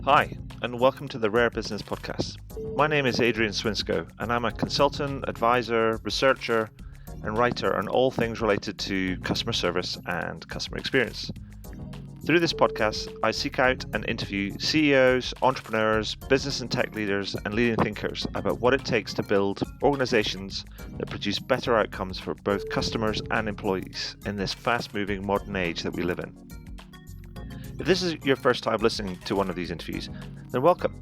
Hi, and welcome to the Rare Business Podcast. My name is Adrian Swinsko, and I'm a consultant, advisor, researcher, and writer on all things related to customer service and customer experience. Through this podcast, I seek out and interview CEOs, entrepreneurs, business and tech leaders, and leading thinkers about what it takes to build organizations that produce better outcomes for both customers and employees in this fast-moving modern age that we live in. If this is your first time listening to one of these interviews, then welcome,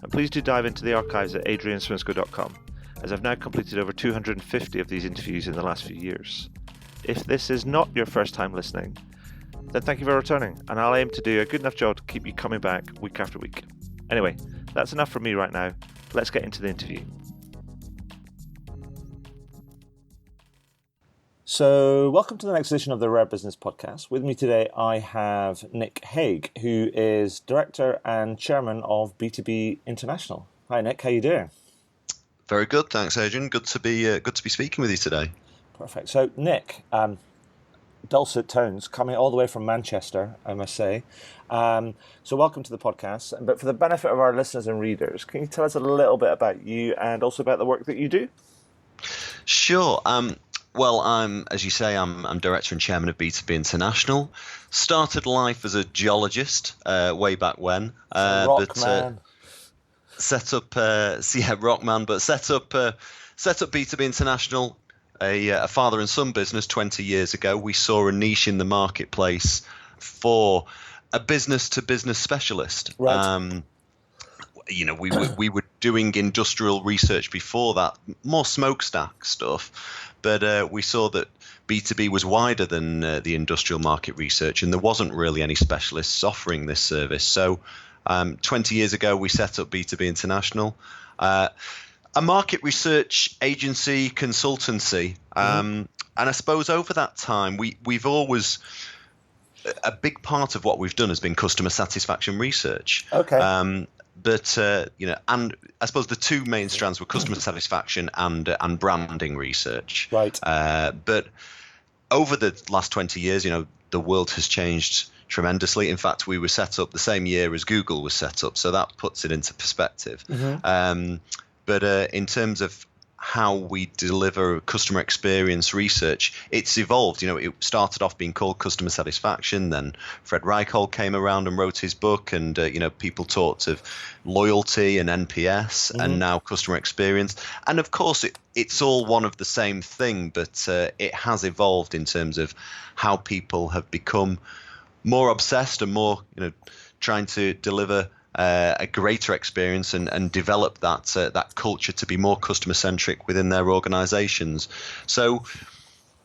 and please do dive into the archives at adrianswinsco.com, as I've now completed over 250 of these interviews in the last few years. If this is not your first time listening, then thank you for returning, and I'll aim to do a good enough job to keep you coming back week after week. Anyway, that's enough from me right now. Let's get into the interview. So, welcome to the next edition of the Rare Business Podcast. With me today, I have Nick Hague, who is Director and Chairman of B2B International. Hi, Nick. How you doing? Very good, thanks, Adrian. Good to be speaking with you today. Perfect. So, Nick, dulcet tones coming all the way from Manchester, I must say. So, welcome to the podcast. But for the benefit of our listeners and readers, can you tell us a little bit about you and also about the work that you do? Sure. Well, as you say, I'm Director and Chairman of B2B International. Started life as a geologist way back when. Rockman. Set up Rockman, but set up B2B International, a father and son business 20 years ago. We saw a niche in the marketplace for a business-to-business specialist. Right. We were doing industrial research before that, more smokestack stuff, but we saw that B2B was wider than the industrial market research, and there wasn't really any specialists offering this service. So 20 years ago, we set up B2B International, a market research agency consultancy. And I suppose over that time, we've always, a big part of what we've done has been customer satisfaction research. Okay. But and I suppose the two main strands were customer satisfaction and branding research. Right. But over the last 20 years, the world has changed tremendously. In fact, we were set up the same year as Google was set up, so that puts it into perspective. But in terms of how we deliver customer experience research, it's evolved. It started off being called customer satisfaction. Then Fred Reichhold came around and wrote his book, and people talked of loyalty and NPS, and now customer experience. And of course, it's all one of the same thing, but it has evolved in terms of how people have become more obsessed and more, trying to deliver a greater experience and develop that culture to be more customer centric within their organizations. So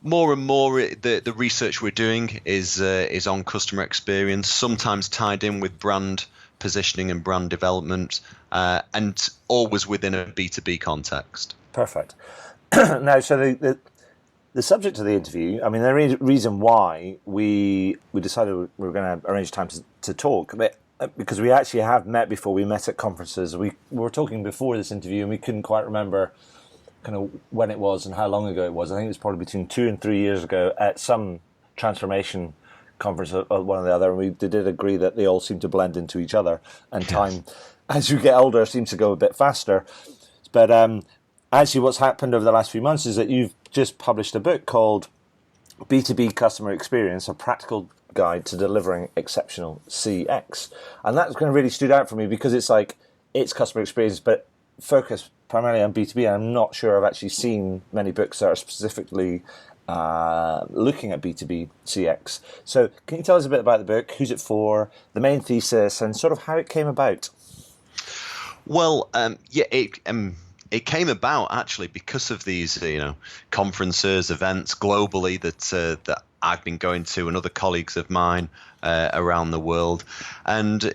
more and more the research we're doing is on customer experience, sometimes tied in with brand positioning and brand development, and always within a B2B context. Perfect. Now, so the subject of the interview, I mean, the reason why we decided we were going to arrange time to talk, because we actually have met before. We met at conferences. We were talking before this interview, and we couldn't quite remember kind of when it was and how long ago it was. I think it was probably between 2 and 3 years ago at some transformation conference or one or the other, and we did agree that they all seem to blend into each other, and time, as you get older, seems to go a bit faster. But actually what's happened over the last few months is that you've just published a book called B2B Customer Experience, a practical guide to delivering exceptional CX. And that's kind of really stood out for me because it's customer experience, but focused primarily on B2B. And I'm not sure I've actually seen many books that are specifically looking at B2B CX. So can you tell us a bit about the book, who's it for, the main thesis, and sort of how it came about? Well, it came about actually because of these, conferences, events globally that I've been going to, and other colleagues of mine around the world, and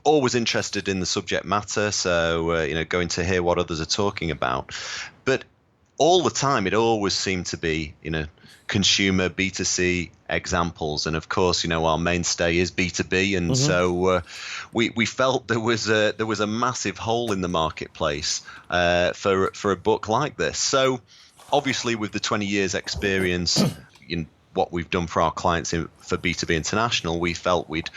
always interested in the subject matter. So going to hear what others are talking about, but all the time it always seemed to be consumer B2C examples, and of course our mainstay is B2B, and so we felt there was a massive hole in the marketplace for a book like this. So obviously with the 20 years experience what we've done for our clients for B2B International, we felt we'd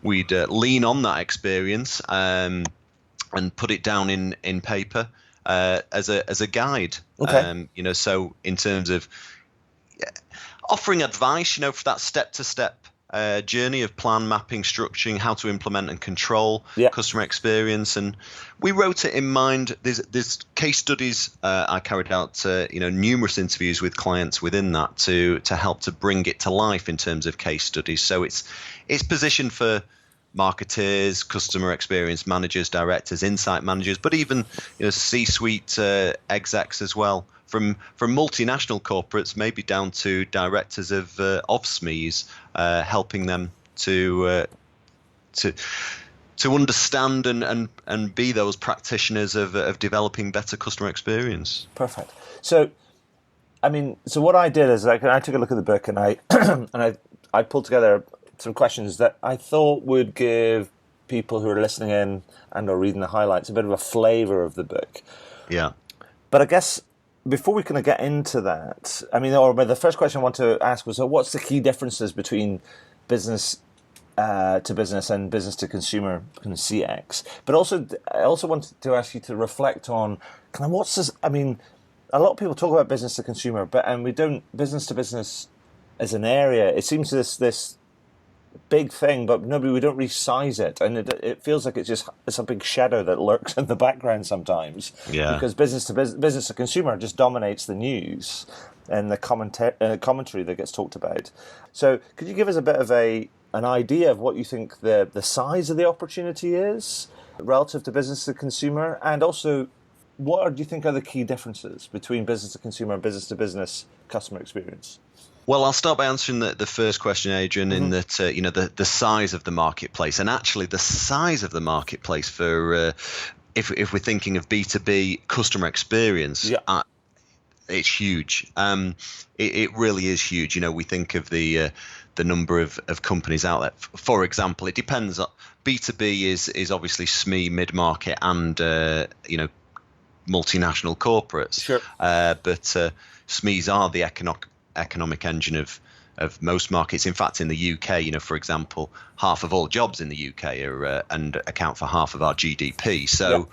lean on that experience and put it down in paper as a guide. Okay. So in terms of offering advice, for that step-to-step journey of plan mapping, structuring, how to implement and control customer experience. And we wrote it in mind. There's case studies. I carried out numerous interviews with clients within that to help to bring it to life in terms of case studies. So it's positioned for marketers, customer experience managers, directors, insight managers, but even C-suite execs as well. From multinational corporates, maybe down to directors of SMEs, helping them to understand and be those practitioners of developing better customer experience. Perfect. So what I did is I took a look at the book and I pulled together some questions that I thought would give people who are listening in and or reading the highlights a bit of a flavour of the book. Yeah. But I guess before we kind of get into that, the first question I want to ask was, what's the key differences between business to business and business to consumer kind of CX? But I also wanted to ask you to reflect on kind of what's this. A lot of people talk about business to consumer, and we don't business to business as an area. It seems this big thing, but we don't resize it, and it feels like it's a big shadow that lurks in the background sometimes. Yeah. Because business to consumer just dominates the news and the commentary that gets talked about. So, could you give us a bit of an idea of what you think the size of the opportunity is relative to business to consumer, and also what do you think are the key differences between business to consumer and business to business customer experience? Well, I'll start by answering the first question, Adrian, in that the size of the marketplace, and actually the size of the marketplace for if we're thinking of B2B customer experience, it's huge. It really is huge. We think of the number of companies out there. For example, it depends. B2B is obviously SME, mid-market, and multinational corporates. Sure. But SMEs are the economic engine of most markets. In fact, in the UK, for example, half of all jobs in the UK are and account for half of our GDP. So,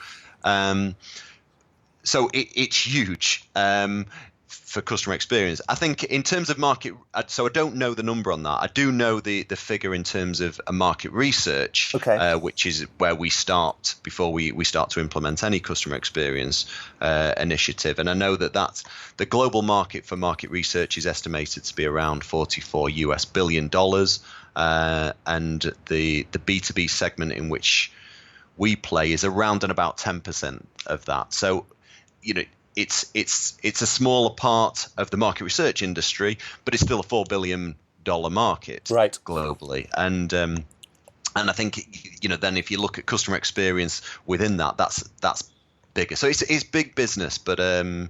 it's huge for customer experience. I think in terms of market, so I don't know the number on that. I do know the figure in terms of a market research, which is where we start before we start to implement any customer experience initiative. And I know that the global market for market research is estimated to be around $44 billion, and the B2B segment in which we play is around and about 10% of that. So, it's a smaller part of the market research industry, but it's still a $4 billion market globally. And I think then if you look at customer experience within that's bigger. So it's big business. But in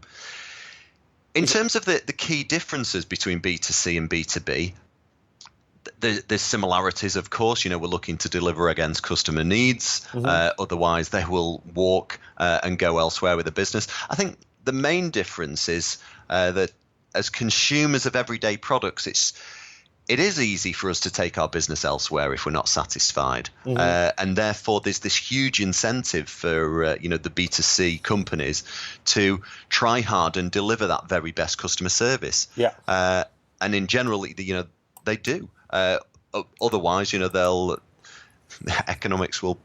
terms of the key differences between B2C and B2B, there's similarities, of course. We're looking to deliver against customer needs. Otherwise, they will walk and go elsewhere with the business. I think the main difference is that as consumers of everyday products, it is easy for us to take our business elsewhere if we're not satisfied. And therefore, there's this huge incentive for the B2C companies to try hard and deliver that very best customer service. And in general, they do. Otherwise, economics will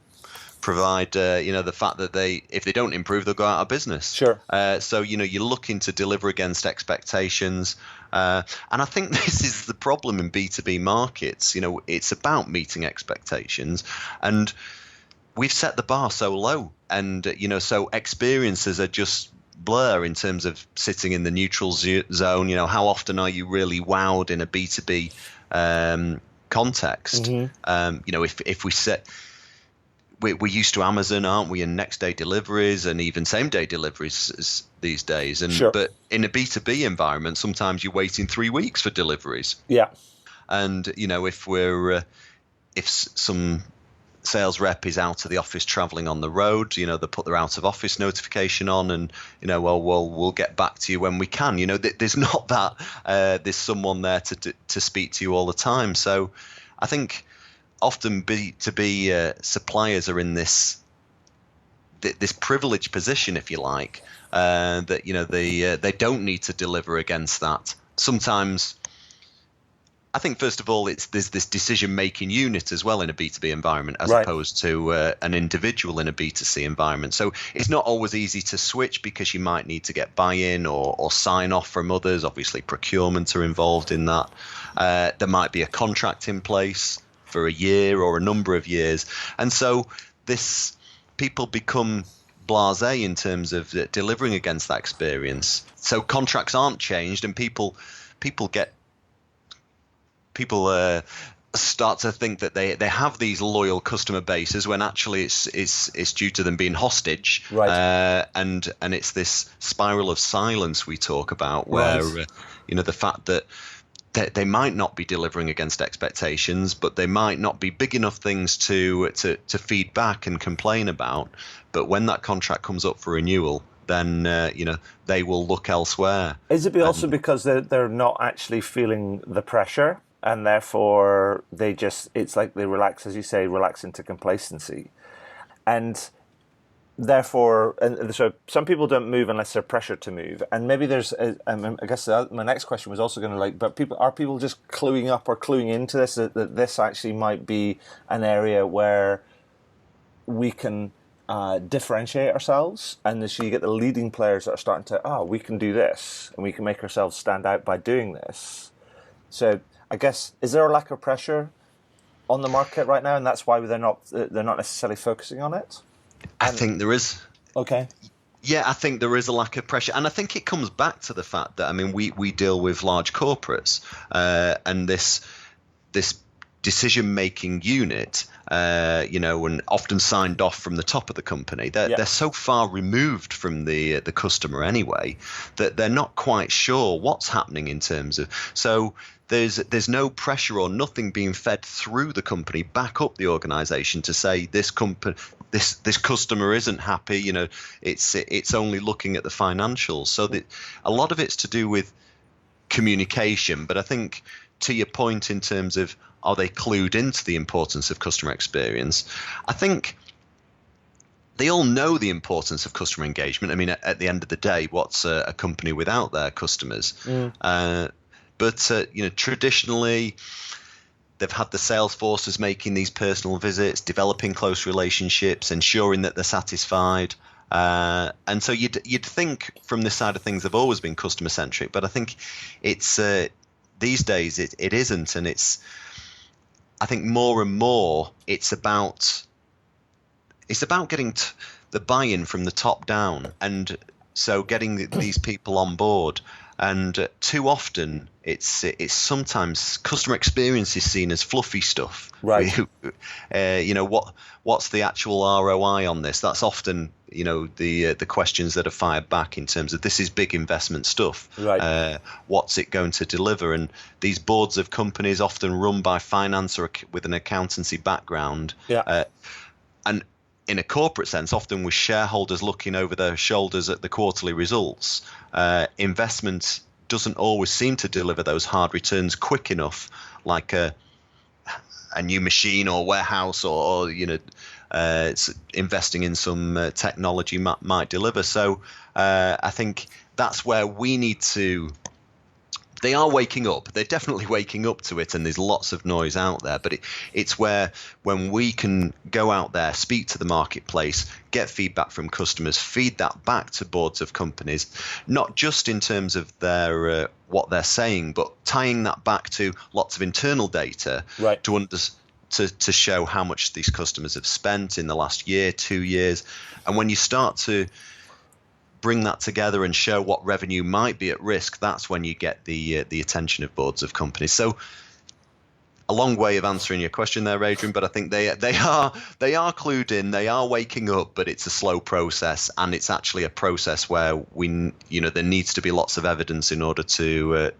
provide, the fact that if they don't improve, they'll go out of business. Sure. So, you're looking to deliver against expectations. And I think this is the problem in B2B markets. It's about meeting expectations. And we've set the bar so low. And, so experiences are just blur in terms of sitting in the neutral zone. How often are you really wowed in a B2B context? If we set... We're used to Amazon, aren't we, and next day deliveries and even same day deliveries these days. But in a B2B environment, sometimes you're waiting 3 weeks for deliveries. And if some sales rep is out of the office traveling on the road, they put their out of office notification on, and we'll get back to you when we can. There's not that there's someone there to speak to you all the time. So I think often B2B suppliers are in this privileged position, if you like, that they don't need to deliver against that. Sometimes I think, first of all, there's this decision-making unit as well in a B2B environment, as opposed to an individual in a B2C environment. So it's not always easy to switch, because you might need to get buy-in or sign off from others. Obviously, procurement are involved in that. There might be a contract in place for a year or a number of years. And so people become blasé in terms of delivering against that experience. So contracts aren't changed, and people start to think that they have these loyal customer bases, when actually it's due to them being hostage. And it's this spiral of silence we talk about, where the fact that they might not be delivering against expectations, but they might not be big enough things to feed back and complain about. But when that contract comes up for renewal, then they will look elsewhere. Is it also because they're not actually feeling the pressure, and therefore it's like they relax, as you say, relax into complacency, and therefore, and so some people don't move unless they're pressured to move. And maybe there's, I guess my next question was also going to but are people just cluing up or cluing into this, that this actually might be an area where we can differentiate ourselves, and so you get the leading players that are starting to, we can do this, and we can make ourselves stand out by doing this. So I guess, is there a lack of pressure on the market right now, and that's why they're not necessarily focusing on it? I think there is. Okay. Yeah, I think there is a lack of pressure, and I think it comes back to the fact that we deal with large corporates, and this decision-making unit, and often signed off from the top of the company. They're so far removed from the customer anyway, that they're not quite sure what's happening in terms of. So there's no pressure or nothing being fed through the company back up the organization to say this customer isn't happy. It's only looking at the financials. So a lot of it's to do with communication. But I think, to your point in terms of, are they clued into the importance of customer experience? I think they all know the importance of customer engagement. At the end of the day, what's a company without their customers? But traditionally, they've had the sales forces making these personal visits, developing close relationships, ensuring that they're satisfied. And so you'd think from this side of things they've always been customer centric, but I think it's these days it isn't, and it's, I think, more and more it's about getting the buy-in from the top down, and so getting these people on board. And too often it's sometimes customer experience is seen as fluffy stuff. Right. What's the actual ROI on this? That's often the questions that are fired back in terms of, this is big investment stuff. Right. What's it going to deliver? And these boards of companies, often run by finance or with an accountancy background. Yeah. And in a corporate sense, often with shareholders looking over their shoulders at the quarterly results, investment doesn't always seem to deliver those hard returns quick enough, like a new machine or warehouse, or it's investing in some technology might deliver. So I think that's where we need to. They are waking up. They're definitely waking up to it, and there's lots of noise out there. But it's where, when we can go out there, speak to the marketplace, get feedback from customers, feed that back to boards of companies, not just in terms of their what they're saying, but tying that back to lots of internal data, right, to show how much these customers have spent in the last year, 2 years. And when you start to bring that together and show what revenue might be at risk, that's when you get the attention of boards of companies. So a long way of answering your question there, Adrian, but I think they are clued in, they are waking up, but it's a slow process, and it's actually a process where there needs to be lots of evidence in order to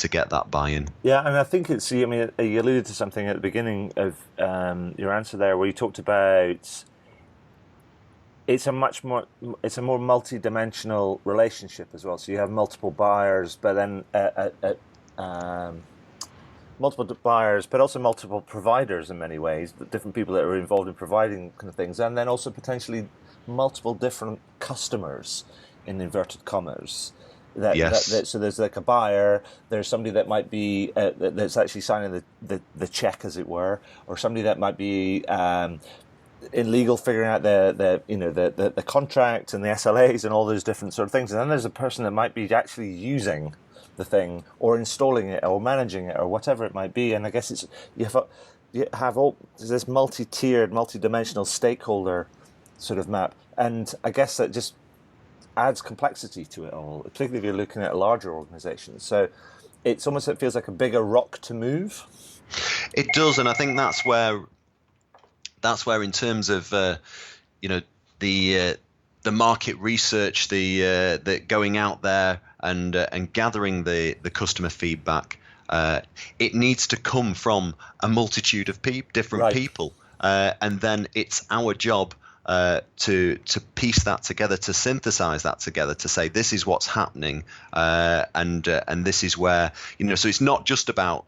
get that buy-in. Yeah, and I think you alluded to something at the beginning of your answer there, where you talked about it's a more multi-dimensional relationship as well. So you have multiple buyers, but then multiple buyers, but also multiple providers in many ways, different people that are involved in providing kind of things, and then also potentially multiple different customers, in inverted commas. So there's like a buyer, there's somebody that might be that's actually signing the check, as it were, or somebody that might be in legal figuring out the contract and the SLAs and all those different sort of things, and then there's a person that might be actually using the thing or installing it or managing it or whatever it might be. And I guess you have all this multi-tiered, multi-dimensional stakeholder sort of map, and I guess that just adds complexity to it all, particularly if you're looking at a larger organisation. So it feels like a bigger rock to move. It does, and I think that's where in terms of the market research, the going out there and gathering the customer feedback, it needs to come from a multitude of different people, and then it's our job to piece that together, to synthesize that together, to say this is what's happening, and this is where so it's not just about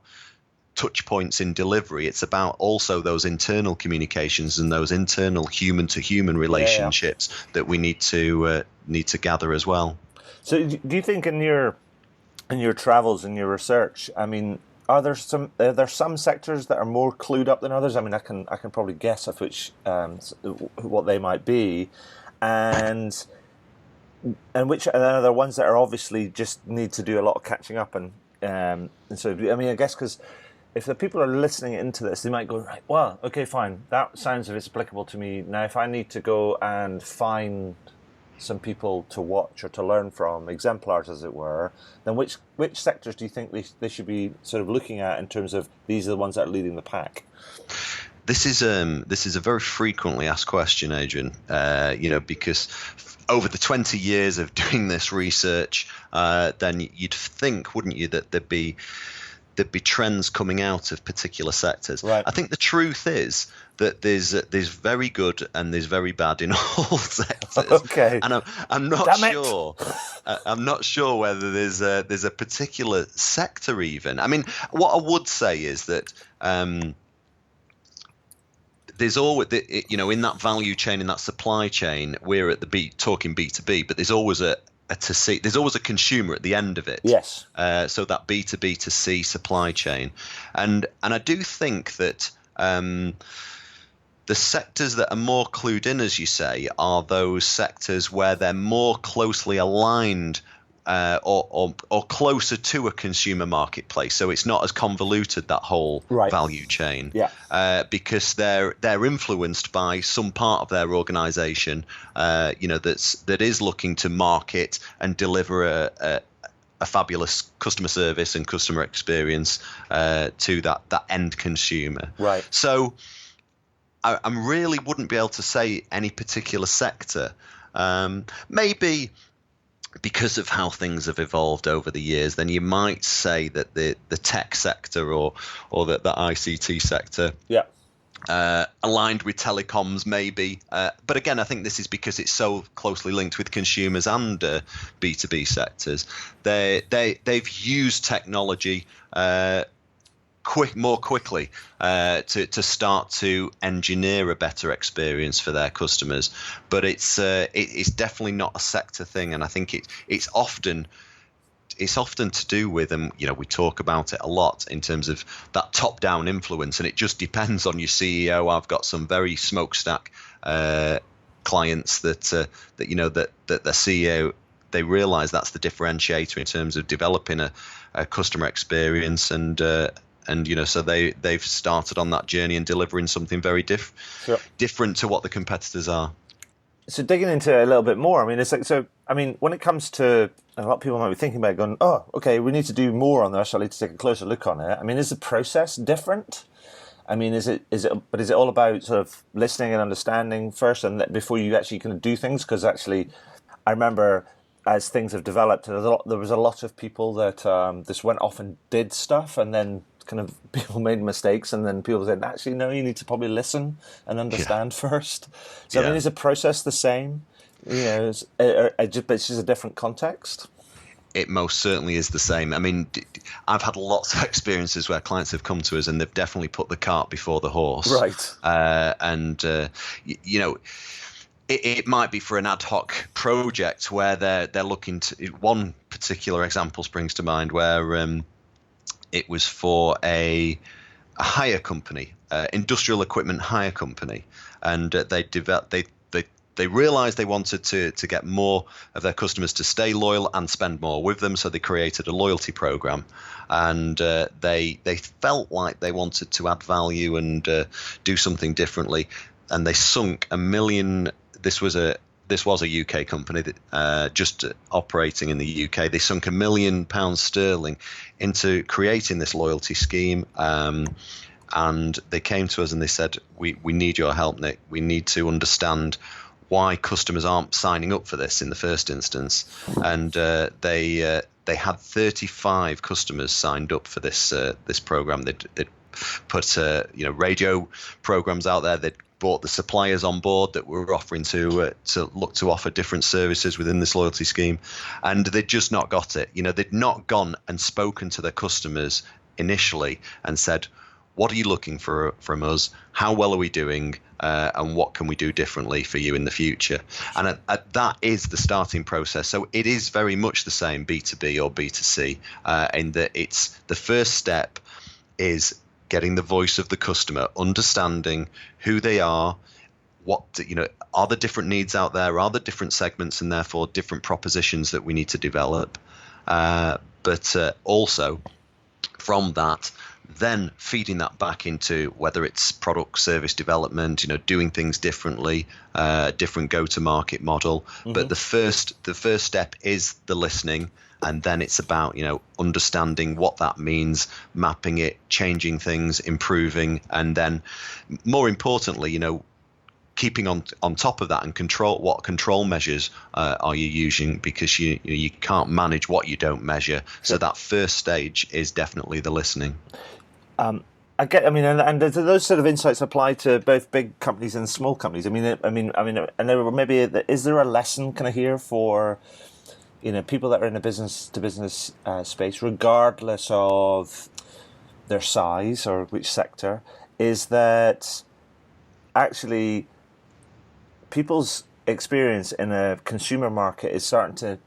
touch points in delivery, it's about also those internal communications and those internal human to human relationships that we need to gather as well. So do you think in your travels and your research, I mean, are there some sectors that are more clued up than others? I mean, I can probably guess of which what they might be, and which are the ones that are obviously just need to do a lot of catching up, and so I mean, I guess because if the people are listening into this, they might go, right, well, okay, fine, that sounds if it's applicable to me. Now, if I need to go and find some people to watch or to learn from, exemplars as it were, then which sectors do you think they should be sort of looking at in terms of these are the ones that are leading the pack? This is a very frequently asked question, Adrian, because over the 20 years of doing this research, then you'd think, wouldn't you, that there'd be trends coming out of particular sectors. Right. I think the truth is that there's very good and there's very bad in all sectors. Okay. And I'm not sure. I'm not sure whether there's a particular sector even. I mean, what I would say is that there's always in that value chain, in that supply chain, we're at talking B2B, but there's always there's always a consumer at the end of it. Yes. So that B2B to C supply chain, and I do think that the sectors that are more clued in, as you say, are those sectors where they're more closely aligned or closer to a consumer marketplace. So it's not as convoluted, that whole value chain. Yeah. Because they're influenced by some part of their organization, that is looking to market and deliver a fabulous customer service and customer experience to that end consumer. Right. So I really wouldn't be able to say any particular sector. Maybe because of how things have evolved over the years, then you might say that the tech sector or the ICT sector, aligned with telecoms, maybe. But again, I think this is because it's so closely linked with consumers and B2B sectors. They've used technology more quickly to start to engineer a better experience for their customers, but it's definitely not a sector thing, and I think it's often to do with, and we talk about it a lot in terms of that top-down influence, and it just depends on your CEO. I've got some very smokestack clients that their CEO, they realize that's the differentiator in terms of developing a customer experience, and so they've started on that journey and delivering something very different to what the competitors are. So digging into it a little bit more, I mean, it's like, so, I mean, when it comes to, a lot of people might be thinking about going, oh, okay, we need to do more on this, I need to take a closer look on it. I mean, is the process different? I mean, is it all about sort of listening and understanding first and before you actually kind of do things? Because actually, I remember as things have developed, there was a lot of people that just went off and did stuff, and then kind of people made mistakes, and then people said, actually, no, you need to probably listen and understand first. So, I mean, is the process the same? You know, but it's just a different context? It most certainly is the same. I mean, I've had lots of experiences where clients have come to us and they've definitely put the cart before the horse. Right. You know, it might be for an ad hoc project where they're looking to. One particular example springs to mind where it was for a hire company, industrial equipment hire company, and they realized they wanted to get more of their customers to stay loyal and spend more with them, so they created a loyalty program, and they felt like they wanted to add value and do something differently, and they sunk $1 million. This was a UK company that just operating in the UK. They sunk £1 million into creating this loyalty scheme. And they came to us and they said, we need your help, Nick. We need to understand why customers aren't signing up for this in the first instance. And they had 35 customers signed up for this program. They'd put radio programs out there. They'd brought the suppliers on board that were offering to look to offer different services within this loyalty scheme, and they'd just not got it. You know, they'd not gone and spoken to their customers initially and said, what are you looking for from us? How well are we doing? And what can we do differently for you in the future? And that is the starting process. So it is very much the same B2B or B2C in that it's the first step is getting the voice of the customer, understanding who they are, are there different needs out there, are there different segments and therefore different propositions that we need to develop. But also from that, then feeding that back into whether it's product service development, doing things differently, different go-to-market model. Mm-hmm. But the first step is the listening, and then it's about understanding what that means, mapping it, changing things, improving, and then more importantly, keeping on top of that and what control measures are you using, because you can't manage what you don't measure. So that first stage is definitely the listening. And do those sort of insights apply to both big companies and small companies? I mean, and maybe is there a lesson kind of here for people that are in a business to business space, regardless of their size or which sector, is that actually people's experience in a consumer market is starting to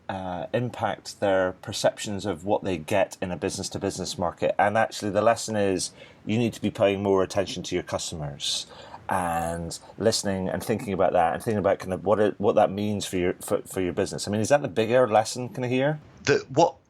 impact their perceptions of what they get in a business-to-business market. And actually the lesson is you need to be paying more attention to your customers and listening and thinking about that and thinking about kind of what that means for your business. I mean, is that the bigger lesson kind of here?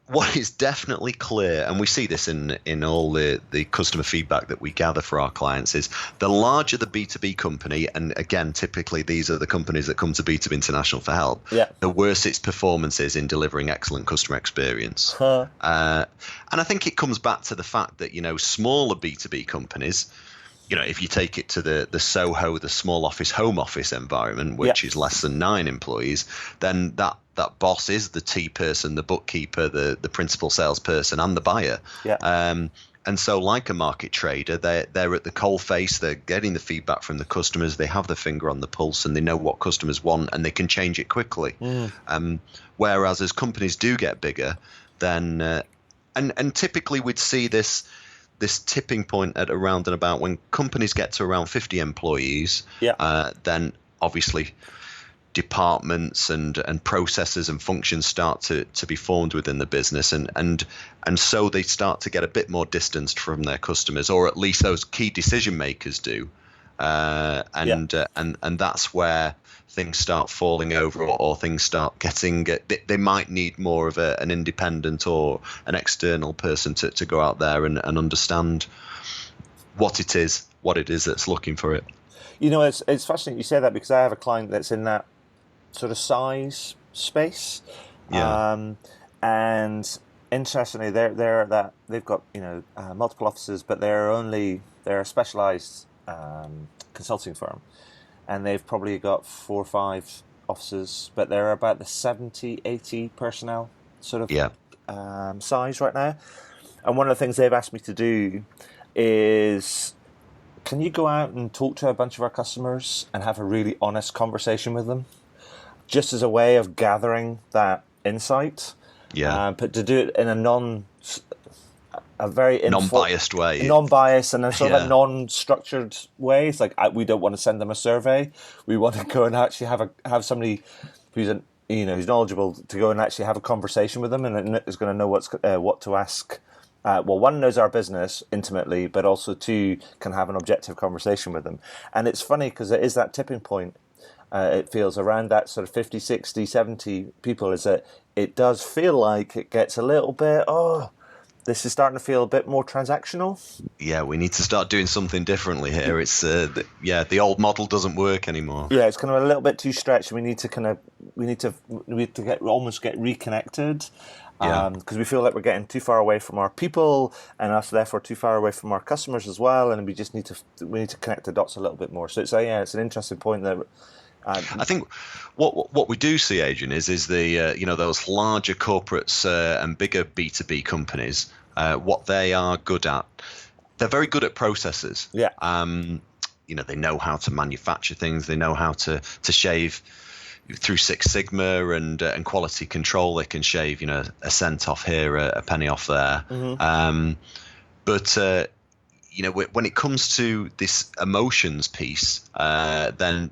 What is definitely clear, and we see this in all the customer feedback that we gather for our clients, is the larger the B2B company, and again, typically these are the companies that come to B2B International for help, the worse its performance is in delivering excellent customer experience. And I think it comes back to the fact that, smaller B2B companies, if you take it to the Soho, the small office, home office environment, which is less than 9 employees, then that boss is the tea person, the bookkeeper, the principal salesperson, and the buyer. And so like a market trader, they're at the coalface, they're getting the feedback from the customers, they have their finger on the pulse, and they know what customers want, and they can change it quickly. Whereas as companies do get bigger, then and typically we'd see this tipping point at around and about when companies get to around 50 employees, then obviously departments and processes and functions start to be formed within the business, and so they start to get a bit more distanced from their customers, or at least those key decision makers do, and that's where things start falling over, or things start getting they might need more of an independent or an external person to go out there and understand what it is that's looking for it. It's fascinating you say that, because I have a client that's in that sort of size space. Yeah. And interestingly, they've got multiple offices, but they're a specialized consulting firm, and they've probably got 4 or 5 offices, but they're about the 70, 80 personnel sort of size right now. And one of the things they've asked me to do is, can you go out and talk to a bunch of our customers and have a really honest conversation with them, just as a way of gathering that insight? But to do it in a very non-biased way, and a sort of a non-structured way. It's like, we don't want to send them a survey. We want to go and actually have somebody who's who's knowledgeable to go and actually have a conversation with them, and is going to know what to ask. Well, one, knows our business intimately, but also 2, can have an objective conversation with them. And it's funny because it is that tipping point. It feels around that sort of 50, 60, 70 people, is that it does feel like it gets a little bit, this is starting to feel a bit more transactional. Yeah, we need to start doing something differently here. It's the old model doesn't work anymore. Yeah, it's kind of a little bit too stretched. We need to get reconnected. Because we feel like we're getting too far away from our people, and us therefore too far away from our customers as well, and we just need to connect the dots a little bit more. So it's an interesting point that I think what we do see, Adrian, is the those larger corporates and bigger B2B companies, what they are good at. They're very good at processes. Yeah. They know how to manufacture things. They know how to shave through Six Sigma and quality control. They can shave a cent off here, a penny off there. Mm-hmm. But when it comes to this emotions piece, then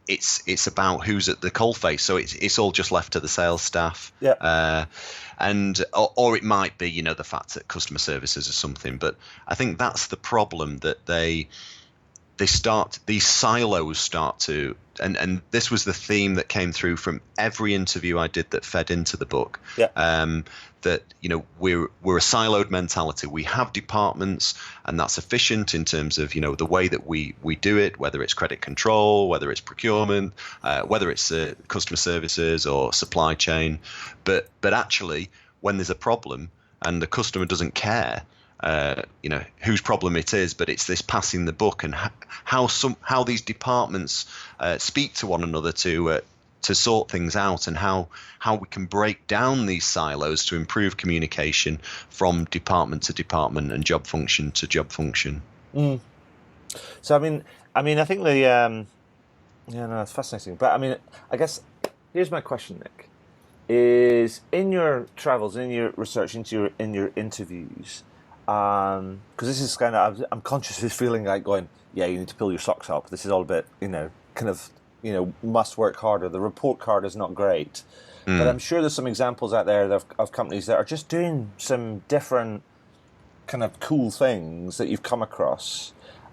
it's about who's at the coalface. So it's all just left to the sales staff. Yeah. Or it might be the fact that customer services or something. But I think that's the problem, that these silos start to, and this was the theme that came through from every interview I did that fed into the book. Yeah. That we're a siloed mentality. We have departments, and that's efficient in terms of the way that we do it, whether it's credit control, whether it's procurement, whether it's customer services or supply chain. But actually, when there's a problem and the customer doesn't care, whose problem it is, but it's this passing the buck, and how these departments speak to one another to sort things out, and how we can break down these silos to improve communication from department to department and job function to job function. Mm. So I think it's fascinating. But I guess here's my question, Nick: is in your travels, in your research, in your interviews. Because this is kind of, I'm conscious of feeling like going, you need to pull your socks up. This is all a bit, must work harder. The report card is not great. But I'm sure there's some examples out there of companies that are just doing some different kind of cool things that you've come across.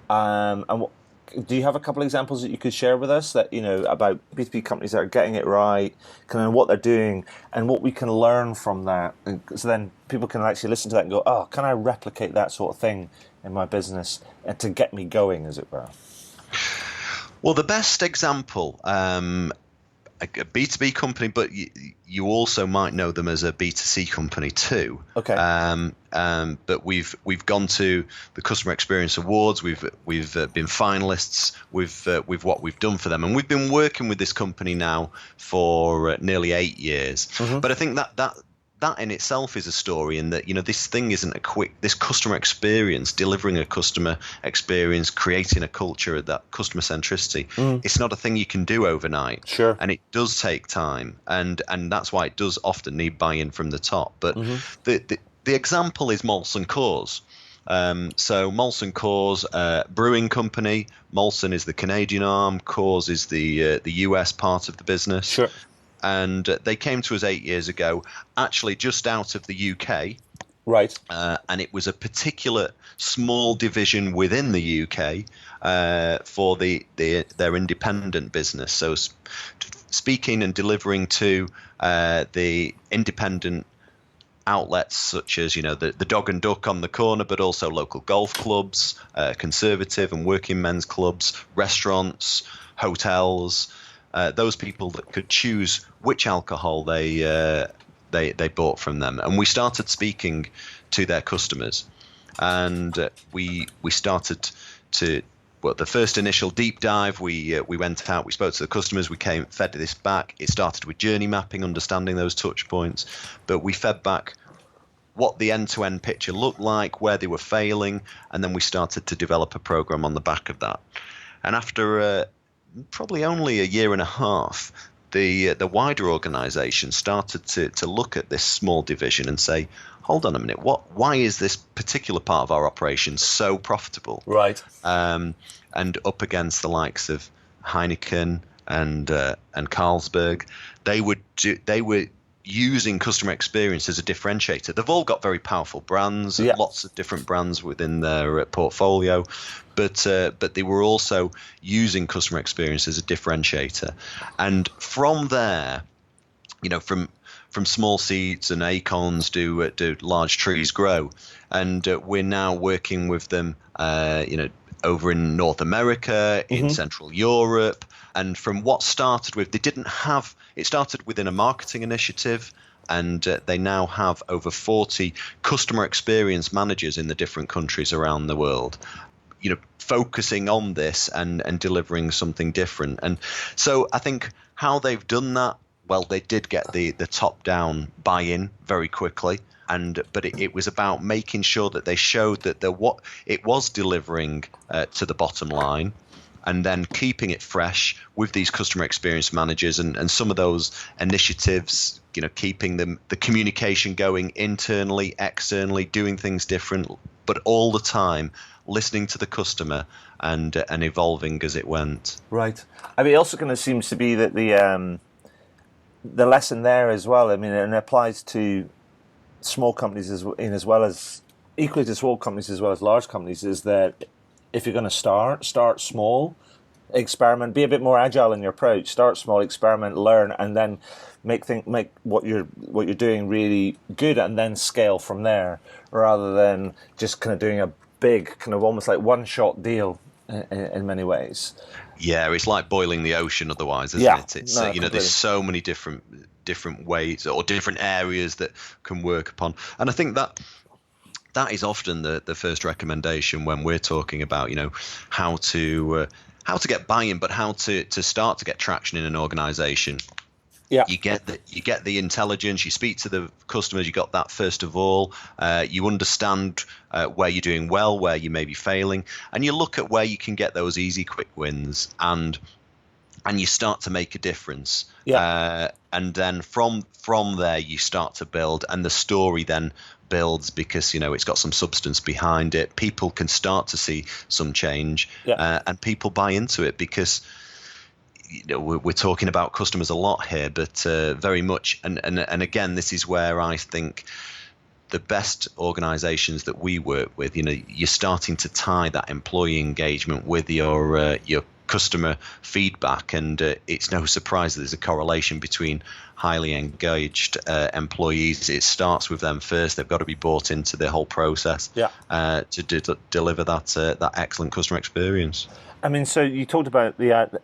Do you have a couple of examples that you could share with us that, about B2B companies that are getting it right, kind of what they're doing and what we can learn from that? And so then people can actually listen to that and go, can I replicate that sort of thing in my business and to get me going, as it were? Well, the best example, a B2B company, but you also might know them as a B2C company too. Okay. But we've gone to the Customer Experience Awards. We've been finalists with what we've done for them, and we've been working with this company now for nearly 8 years. Mm-hmm. But I think that in itself is a story, in that this thing isn't this customer experience, delivering a customer experience, creating a culture of that customer centricity. It's not a thing you can do overnight. Sure. And it does take time, and that's why it does often need buy-in from the top. But the example is Molson Coors. So Molson Coors, brewing company. Molson is the Canadian arm. Coors is the US part of the business. Sure. And they came to us 8 years ago, actually just out of the UK. Right. And it was a particular small division within the UK for their independent business. So speaking and delivering to the independent outlets such as, the Dog and Duck on the corner, but also local golf clubs, conservative and working men's clubs, restaurants, hotels, those people that could choose which alcohol they bought from them. And we started speaking to their customers, and we started to. Well, the first initial deep dive, we went out, we spoke to the customers, we fed this back. It started with journey mapping, understanding those touch points, but we fed back what the end-to-end picture looked like, where they were failing, and then we started to develop a program on the back of that. And after probably only a year and a half, the wider organization started to look at this small division and say, hold on a minute, why is this particular part of our operation so profitable? Right. And up against the likes of Heineken and Carlsberg, they were using customer experience as a differentiator. They've all got very powerful brands, lots of different brands within their portfolio, but they were also using customer experience as a differentiator. And from there, from small seeds and acorns do large trees grow, and we're now working with them, over in North America, in Central Europe, and from what started with, it started within a marketing initiative, and they now have over 40 customer experience managers in the different countries around the world, focusing on this and delivering something different. And so I think how they've done that, well, they did get the top-down buy-in very quickly, but it was about making sure that they showed that what it was delivering to the bottom line, and then keeping it fresh with these customer experience managers and some of those initiatives, keeping the communication going internally, externally, doing things different, but all the time listening to the customer and evolving as it went. Right. I mean, it also kind of seems to be that the lesson there as well, I mean, and it applies to small companies as well as equally to small companies as well as large companies, is that if you're going to start small, experiment, be a bit more agile in your approach, start small, experiment, learn, and then make what you're doing really good, and then scale from there, rather than just kind of doing a big kind of almost like one-shot deal in many ways. Yeah, it's like boiling the ocean otherwise, isn't it? It's completely. There's so many different ways or different areas that can work upon, and I think that is often the first recommendation when we're talking about how to get buy-in, but how to start to get traction in an organization. Yeah, you get the intelligence. You speak to the customers. You got that first of all. You understand where you're doing well, where you may be failing, and you look at where you can get those easy, quick wins, and you start to make a difference. Yeah. And then from there you start to build, and the story then builds because it's got some substance behind it. People can start to see some change, and people buy into it because. We're talking about customers a lot here, but very much, and again, this is where I think the best organisations that we work with, you're starting to tie that employee engagement with your customer feedback, and it's no surprise that there's a correlation between highly engaged employees. It starts with them first. They've got to be bought into the whole process to deliver that excellent customer experience. I mean, so you talked about the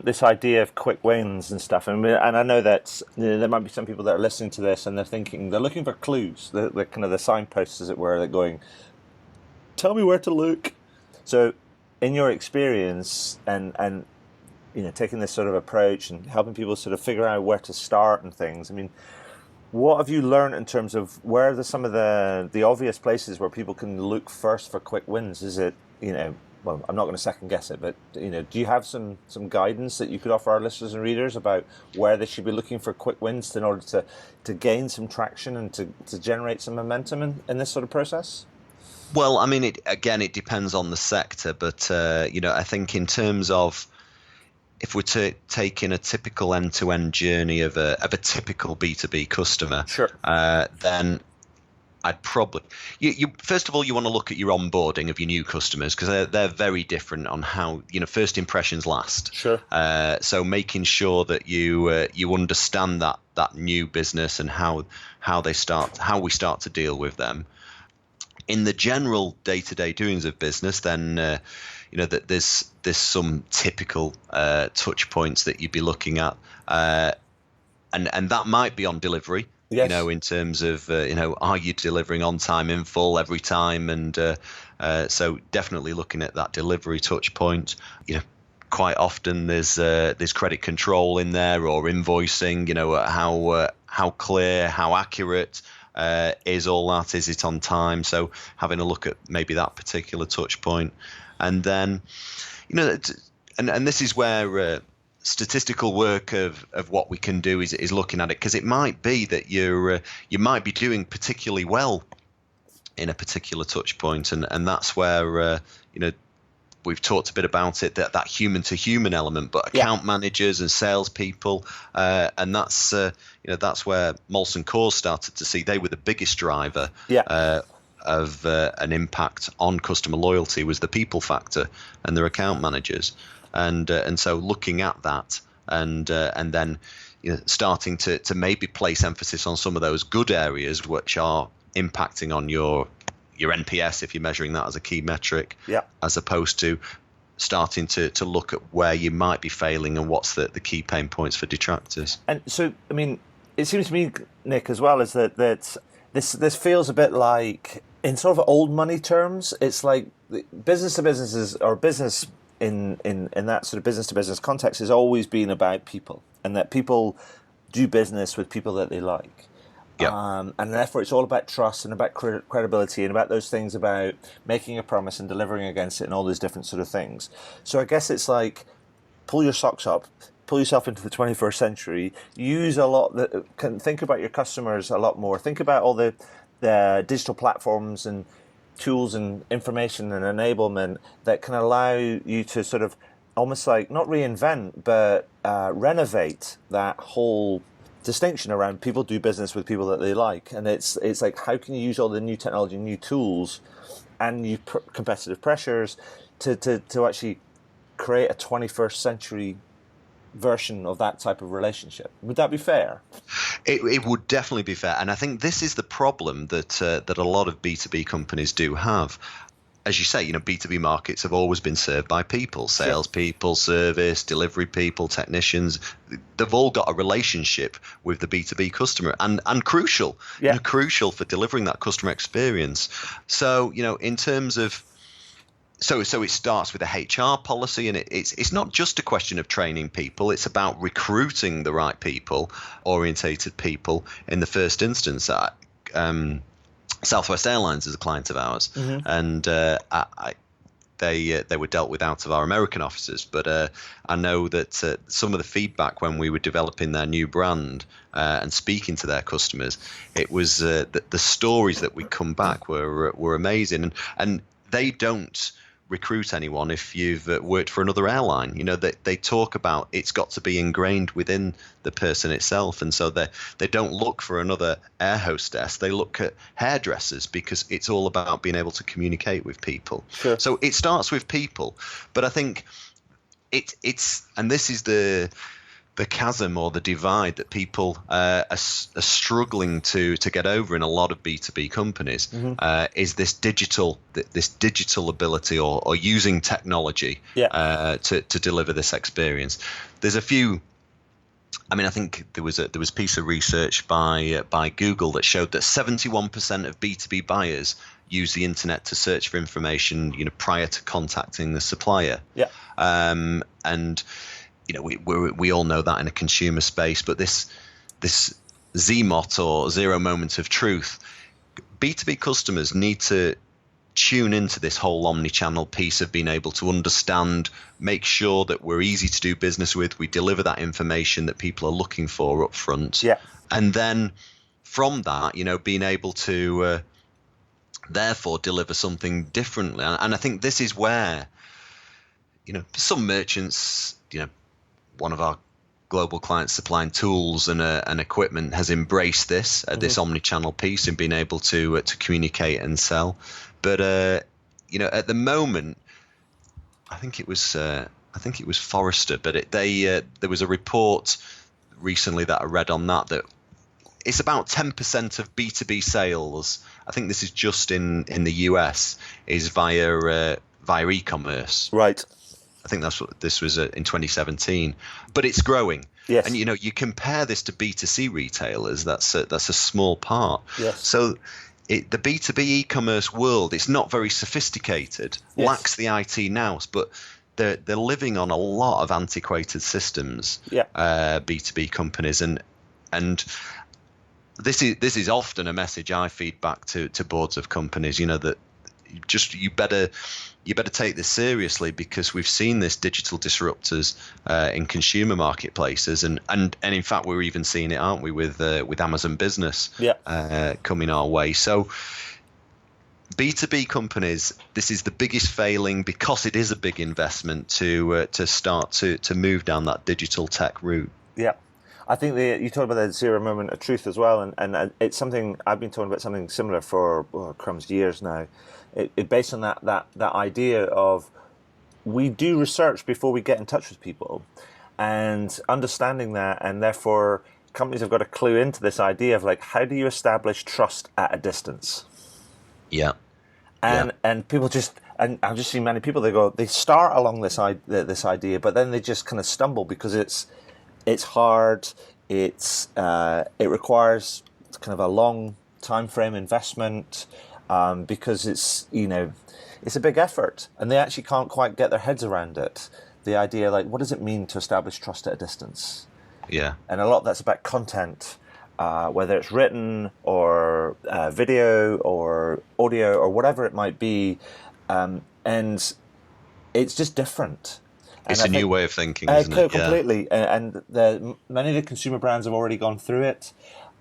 this idea of quick wins and stuff, and I know that there might be some people that are listening to this and they're looking for clues, the kind of the signposts, as it were, that going, tell me where to look. So, in your experience and taking this sort of approach and helping people sort of figure out where to start and things, I mean, what have you learned in terms of where are some of the obvious places where people can look first for quick wins? Is it well, I'm not going to second guess it, but do you have some guidance that you could offer our listeners and readers about where they should be looking for quick wins in order to gain some traction and to generate some momentum in this sort of process? Well, I mean, it depends on the sector, but I think in terms of if we're taking a typical end-to-end journey of a typical B2B customer, sure. Then I'd probably you first of all you want to look at your onboarding of your new customers, because they're very different on how first impressions last. Sure. So making sure that you understand that new business and how we start to deal with them. In the general day-to-day doings of business, then that there's some typical touch points that you'd be looking at, and that might be on delivery. Yes. In terms of, are you delivering on time, in full, every time? And so definitely looking at that delivery touch point. Quite often there's credit control in there, or invoicing. How clear, how accurate is all that? Is it on time? So having a look at maybe that particular touch point. And then, and this is where statistical work of what we can do is looking at it, because it might be that you might be doing particularly well in a particular touch point, and that's where we've talked a bit about it, that human to human element, but account managers and salespeople, and that's where Molson Coors started to see they were the biggest driver of an impact on customer loyalty was the people factor and their account managers. And so looking at that and then starting to maybe place emphasis on some of those good areas which are impacting on your NPS, if you're measuring that as a key metric, as opposed to starting to look at where you might be failing and what's the key pain points for detractors. And so, I mean, it seems to me, Nick, as well, is that this feels a bit like, in sort of old money terms, it's like business to businesses, or business in that sort of business to business context has always been about people, and that people do business with people that they like. And therefore it's all about trust and about credibility and about those things, about making a promise and delivering against it and all those different sort of things. So I guess it's like, pull your socks up, pull yourself into the 21st century, use a lot, think about your customers a lot more, think about all the digital platforms and tools and information and enablement that can allow you to sort of almost like not reinvent but renovate that whole distinction around people do business with people that they like. And it's like, how can you use all the new technology, new tools and new competitive pressures to actually create a 21st century version of that type of relationship? Would that be fair? It would definitely be fair, and I think this is the problem that a lot of B2B companies do have. As you say, B2B markets have always been served by people, salespeople, service, delivery people, technicians. They've all got a relationship with the B2B customer, and crucial, crucial for delivering that customer experience. So, in terms of, so it starts with a HR policy, and it's not just a question of training people. It's about recruiting the right people, orientated people in the first instance. Southwest Airlines is a client of ours, and they were dealt with out of our American offices. But I know that some of the feedback when we were developing their new brand and speaking to their customers, it was the stories that we come back were amazing, and they don't recruit anyone if you've worked for another airline. They talk about it's got to be ingrained within the person itself, and so they don't look for another air hostess. They look at hairdressers because it's all about being able to communicate with people. Sure. So it starts with people, but I think it's and this is the chasm or the divide that people are struggling to get over in a lot of B2B companies, is this digital ability or using technology to deliver this experience. There's a few. I mean, I think there was a piece of research by Google that showed that 71% of B2B buyers use the internet to search for information, prior to contacting the supplier. And we all know that in a consumer space, but this ZMOT or zero moment of truth, B2B customers need to tune into this whole omni-channel piece of being able to understand, make sure that we're easy to do business with, we deliver that information that people are looking for up front. And then from that, being able to therefore deliver something differently. And I think this is where, some merchants, one of our global clients supplying tools and equipment has embraced this this omni-channel piece and been able to communicate and sell. But at the moment, I think it was Forrester, but there was a report recently that I read on that it's about 10% of B2B sales. I think this is just in the US, is via via e-commerce. Right. I think that's what this was in 2017, but it's growing. Yes. And you compare this to B2C retailers. That's a small part. Yes. So the B2B e-commerce world, it's not very sophisticated, Yes. lacks the IT nous, but they're living on a lot of antiquated systems. Yeah. B2B companies, and this is often a message I feed back to boards of companies. That you better take this seriously, because we've seen this digital disruptors in consumer marketplaces, and in fact we're even seeing it, aren't we, with Amazon Business coming our way. So B2B companies, this is the biggest failing, because it is a big investment to start to move down that digital tech route. Yeah. I think you talked about the zero moment of truth as well, and it's something I've been talking about, something similar for years now. It based on that idea of, we do research before we get in touch with people, and understanding that, and therefore companies have got to clue into this idea of, like, how do you establish trust at a distance? Yeah. And people just, and I've just seen many people, they start along this idea, but then they just kind of stumble, because it's hard. It requires kind of a long time frame investment, because it's a big effort, and they actually can't quite get their heads around it. The idea, like, what does it mean to establish trust at a distance? Yeah. And a lot of that's about content, whether it's written or video or audio or whatever it might be, and it's just different. It's a new way of thinking, isn't it? Completely. Yeah. And many of the consumer brands have already gone through it,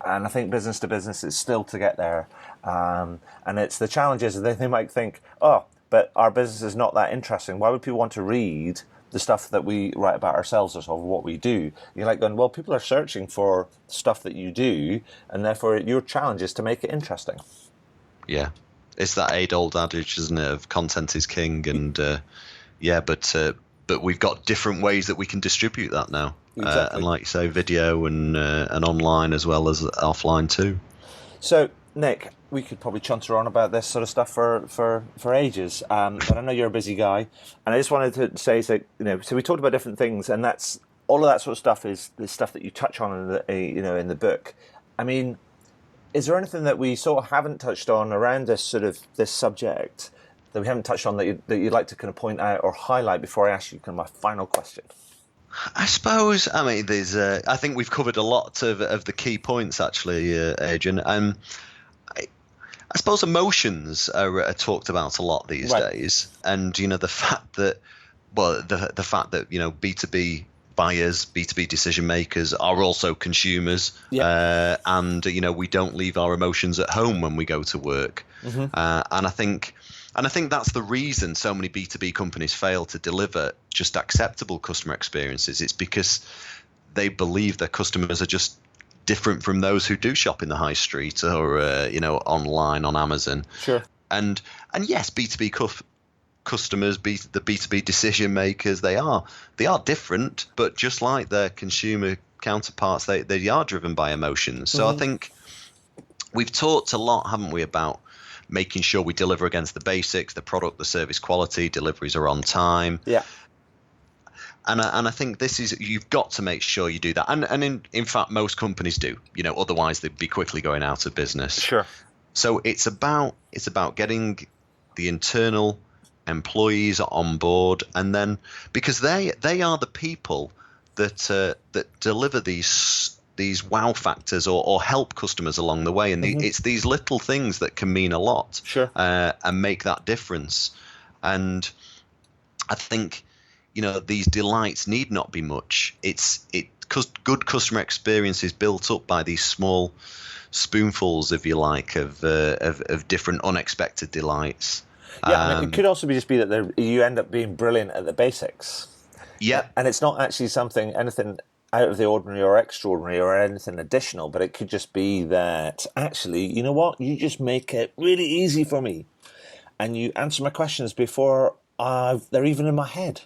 and I think business to business is still to get there. And it's the challenges that they might think, oh, but our business is not that interesting. Why would people want to read the stuff that we write about ourselves or what we do? You're like going, well, people are searching for stuff that you do, and therefore your challenge is to make it interesting. Yeah. It's that age-old adage, isn't it, of content is king, and but we've got different ways that we can distribute that now. Exactly. And like you say, video and online as well as offline too. So, Nick, we could probably chunter on about this sort of stuff for ages, but I know you're a busy guy, and I just wanted to say, so we talked about different things, and that's all of that sort of stuff is the stuff that you touch on in the book. I mean, is there anything that we sort of haven't touched on around this subject that we haven't touched on that you'd like to kind of point out or highlight before I ask you kind of my final question? I suppose, I mean, there's I think we've covered a lot of the key points, actually, Adrian. I suppose emotions are talked about a lot these days, and the fact that B2B buyers, B2B decision makers are also consumers, and we don't leave our emotions at home when we go to work, and I think that's the reason so many B2B companies fail to deliver just acceptable customer experiences. It's because they believe their customers are just different from those who do shop in the high street or online on Amazon. Sure. And yes, B2B customers, the B2B decision makers, they are different, but just like their consumer counterparts, they are driven by emotions. So I think we've talked a lot, haven't we, about making sure we deliver against the basics, the product, the service quality, deliveries are on time. Yeah. And I think you've got to make sure you do that. And in fact, most companies do, otherwise they'd be quickly going out of business. Sure. So it's about getting the internal employees on board, and then because they are the people that deliver these wow factors or help customers along the way, and it's these little things that can mean a lot. Sure. And make that difference. And I think these delights need not be much. Good customer experience is built up by these small spoonfuls, if you like, of different unexpected delights. Yeah, it could also just be that you end up being brilliant at the basics. Yeah. And it's not actually anything out of the ordinary or extraordinary or anything additional, but it could just be that, actually, you know what? You just make it really easy for me. And you answer my questions before they're even in my head.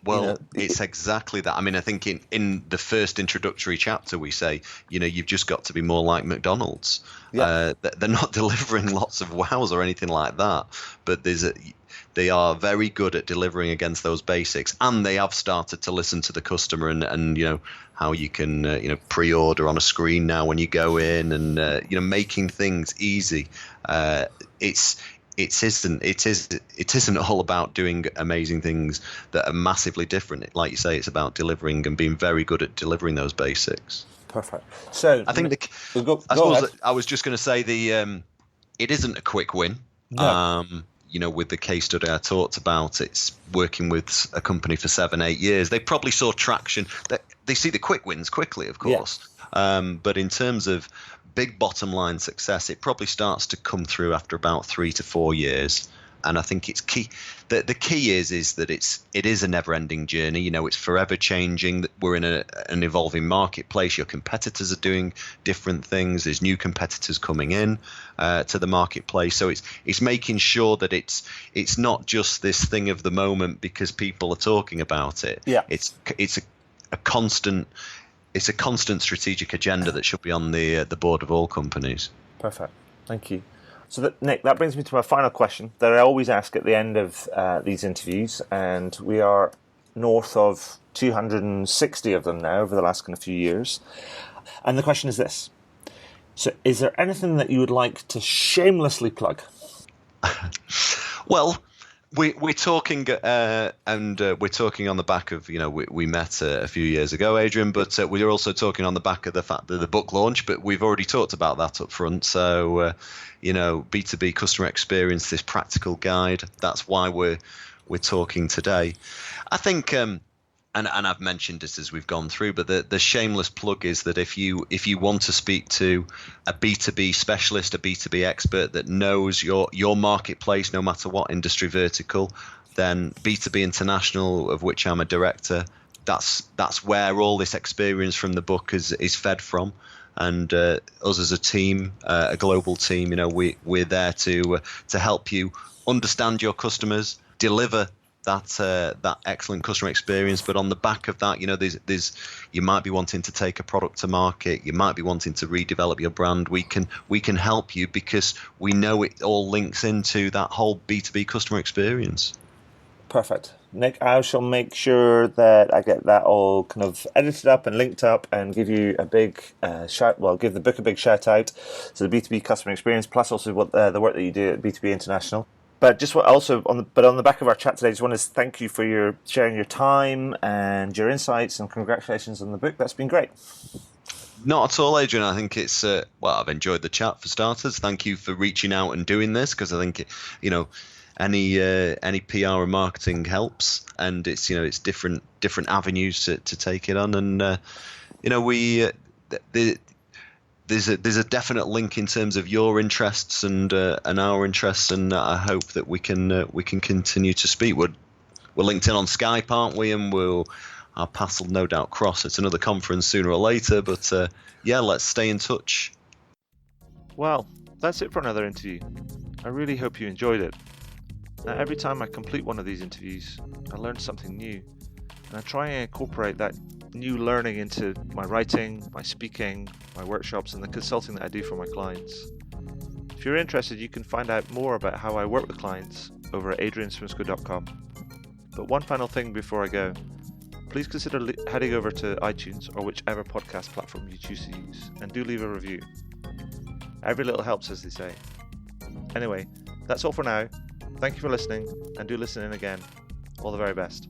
Well, it's exactly that. I mean, I think in the first introductory chapter, we say, you've just got to be more like McDonald's. Yeah. They're not delivering lots of wows or anything like that, but they are very good at delivering against those basics, and they have started to listen to the customer and how you can pre-order on a screen now when you go in, and making things easy. It isn't all about doing amazing things that are massively different. Like you say, it's about delivering and being very good at delivering those basics. Perfect. So I think I was just going to say it isn't a quick win. No. With the case study I talked about, it's working with a company for 7-8 years. They probably saw traction. They see the quick wins quickly, of course. Yeah. But in terms of big bottom line success, it probably starts to come through after about 3 to 4 years. And I think it's key. The key is that it is a never-ending journey. It's forever changing. We're in an evolving marketplace. Your competitors are doing different things. There's new competitors coming in to the marketplace. So it's making sure that it's not just this thing of the moment because people are talking about it. Yeah. It's a constant strategic agenda that should be on the board of all companies. Perfect. Thank you. So, Nick, that brings me to my final question that I always ask at the end of these interviews, and we are north of 260 of them now over the last kind of few years. And the question is this. So, is there anything that you would like to shamelessly plug? Well, we're talking, and we're talking on the back of, we met a few years ago, Adrian, but we're also talking on the back of the fact that the book launch, but we've already talked about that up front. So, B2B Customer Experience, this practical guide, that's why we're talking today. I think, and I've mentioned this as we've gone through, but the shameless plug is that if you want to speak to a B2B specialist, a B2B expert that knows your marketplace, no matter what industry vertical, then B2B International, of which I'm a director, that's where all this experience from the book is fed from. And us as a team, a global team, we're there to help you understand your customers, deliver that excellent customer experience. But on the back of that, there's you might be wanting to take a product to market, you might be wanting to redevelop your brand. We can help you because we know it all links into that whole B2B customer experience. Perfect. Nick, I shall make sure that I get that all kind of edited up and linked up and give you a big give the book a big shout out. So the B2B Customer Experience, plus also what the work that you do at B2B International. But on the back of our chat today, I just want to thank you for sharing your time and your insights, and congratulations on the book. That's been great. Not at all, Adrian. I think it's I've enjoyed the chat for starters. Thank you for reaching out and doing this, because I think any PR or marketing helps, and it's different avenues to take it on, and there's a definite link in terms of your interests and our interests, and I hope that we can continue to speak. We're linked in on Skype, aren't we? And our paths will no doubt cross at another conference sooner or later. But let's stay in touch. Well, that's it for another interview. I really hope you enjoyed it. Now, every time I complete one of these interviews, I learn something new, and I try and incorporate that new learning into my writing, my speaking, my workshops, and the consulting that I do for my clients. If you're interested, you can find out more about how I work with clients over at adrianswimsco.com. But one final thing before I go, please consider heading over to iTunes or whichever podcast platform you choose to use, and do leave a review. Every little helps, as they say. Anyway, that's all for now. Thank you for listening, and do listen in again. All the very best.